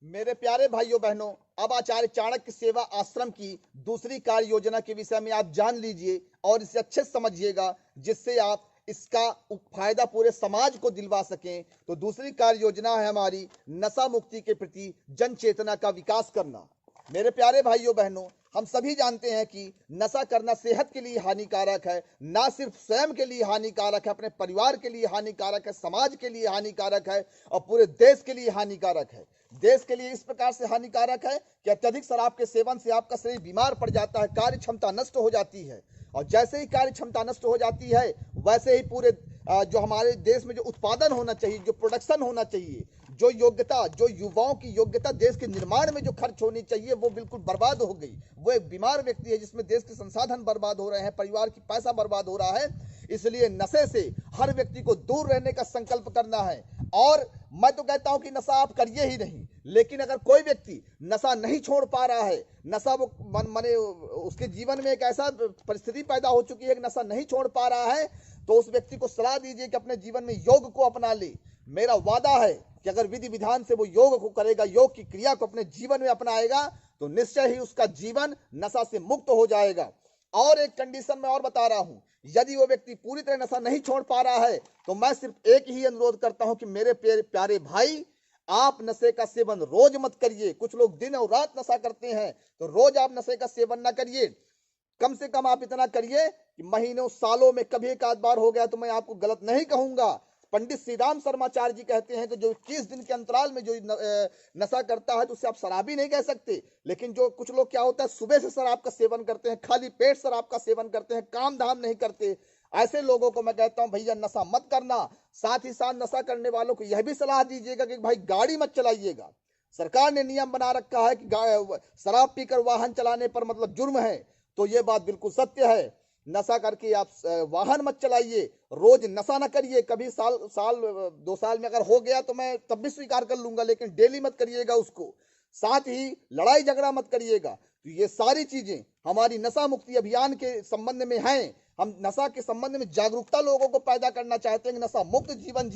मेरे प्यारे भाइयों बहनों, अब आचार्य चाणक्य सेवा आश्रम की दूसरी कार्य योजना के विषय में आप जान लीजिए और इसे अच्छे से समझिएगा, जिससे आप इसका फायदा पूरे समाज को दिलवा सकें। तो दूसरी कार्य योजना है हमारी नशा मुक्ति के प्रति जन चेतना का विकास करना। मेरे प्यारे भाइयों बहनों, हम सभी जानते हैं कि नशा करना सेहत के लिए हानिकारक है। ना सिर्फ स्वयं के लिए हानिकारक है, अपने परिवार के लिए हानिकारक है, समाज के लिए हानिकारक है और पूरे देश के लिए हानिकारक है। देश के लिए इस प्रकार से हानिकारक है कि अत्यधिक शराब के सेवन से आपका शरीर बीमार पड़ जाता है, कार्य क्षमता नष्ट हो जाती है और जैसे ही कार्य क्षमता नष्ट हो जाती है वैसे ही पूरे जो हमारे देश में जो उत्पादन होना चाहिए, जो प्रोडक्शन होना चाहिए, जो योग्यता, जो युवाओं की योग्यता देश के निर्माण में जो खर्च होनी चाहिए, वो बिल्कुल बर्बाद हो गई। वो एक बीमार व्यक्ति है जिसमें देश के संसाधन बर्बाद हो रहे हैं, परिवार की पैसा बर्बाद हो रहा है। इसलिए नशे से हर व्यक्ति को दूर रहने का संकल्प करना है। और मैं तो कहता हूं कि नशा आप करिए ही नहीं, लेकिन अगर कोई व्यक्ति नशा नहीं छोड़ पा रहा है, नशा वो माने उसके जीवन में एक ऐसा परिस्थिति पैदा हो चुकी है कि नशा नहीं छोड़ पा रहा है, तो उस व्यक्ति को सलाह दीजिए कि अपने जीवन में योग को अपना ले। मेरा वादा है कि अगर विधि विधान से वो योग को करेगा, योग की क्रिया को अपने जीवन में अपनाएगा, तो निश्चय ही उसका जीवन नशा से मुक्त हो जाएगा। और एक कंडीशन मैं और बता रहा हूं, यदि वो व्यक्ति पूरी तरह नशा नहीं छोड़ पा रहा है, तो मैं सिर्फ एक ही अनुरोध करता हूं कि मेरे प्यारे भाई, आप नशे का सेवन रोज मत करिए। कुछ लोग दिन और रात नशा करते हैं, तो रोज आप नशे का सेवन ना करिए। कम से कम आप इतना करिए कि महीनों सालों में कभी एक आध बार हो गया तो मैं आपको गलत नहीं कहूंगा। पंडित श्री राम शर्माचार्य जी कहते हैं कि जो 21 दिन के अंतराल में जो नशा करता है तो उसे आप शराबी नहीं कह सकते। लेकिन जो कुछ लोग क्या होता है, सुबह से शराब का सेवन करते हैं, खाली पेट शराब का सेवन करते हैं, काम धाम नहीं करते, ऐसे लोगों को मैं कहता हूं भैया नशा मत करना। साथ ही साथ नशा करने वालों को यह भी सलाह दीजिएगा कि भाई गाड़ी मत चलाइएगा। सरकार ने नियम बना रखा है कि शराब पीकर वाहन चलाने पर मतलब जुर्म है, तो ये बात बिल्कुल सत्य है। नशा करके आप वाहन मत चलाइए, रोज नशा ना करिए। कभी साल 2 साल में अगर हो गया तो मैं तब भी स्वीकार कर लूंगा, लेकिन डेली मत करिएगा उसको। साथ ही लड़ाई झगड़ा मत करिएगा। तो ये सारी चीजें हमारी नशा मुक्ति अभियान के संबंध में हैं। हम नशा के संबंध में जागरूकता लोगों को पैदा करना चाहते हैं कि नशा मुक्त जीवन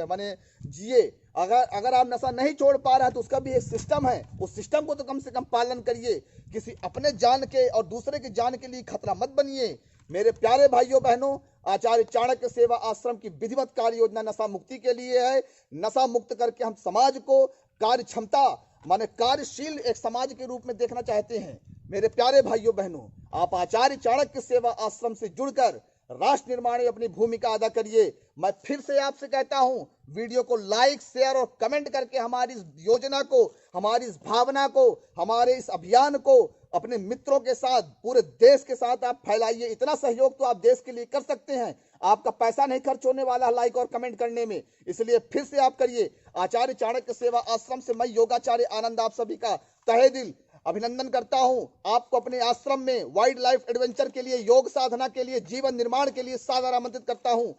माने जिए। अगर आप नशा नहीं छोड़ पा रहे हैं तो उसका भी एक सिस्टम है, उस सिस्टम को तो कम से कम पालन करिए। किसी अपने जान के और दूसरे की जान के लिए खतरा मत बनिए। मेरे प्यारे भाइयों बहनों, आचार्य चाणक्य सेवा आश्रम की विधिवत कार्य योजना नशा मुक्ति के लिए है। नशा मुक्त करके हम समाज को कार्य क्षमता माने कार्यशील एक समाज के रूप में देखना चाहते हैं। मेरे प्यारे भाइयों बहनों, आप आचार्य चाणक्य सेवा आश्रम से जुड़कर राष्ट्र निर्माण में अपनी भूमिका अदा करिए। मैं फिर से आपसे कहता हूं, वीडियो को लाइक, शेयर और कमेंट करके हमारी इस योजना को, हमारी इस भावना को, हमारे इस अभियान को अपने मित्रों के साथ, पूरे देश के साथ आप फैलाइए। इतना सहयोग तो आप देश के लिए कर सकते हैं। आपका पैसा नहीं खर्च होने वाला लाइक और कमेंट करने में, इसलिए फिर से आप करिए। आचार्य चाणक्य सेवा आश्रम से मैं योगाचार्य आनंद आप सभी का तहे दिल अभिनंदन करता हूं। आपको अपने आश्रम में वाइल्ड लाइफ एडवेंचर के लिए, योग साधना के लिए, जीवन निर्माण के लिए सादर आमंत्रित करता हूं।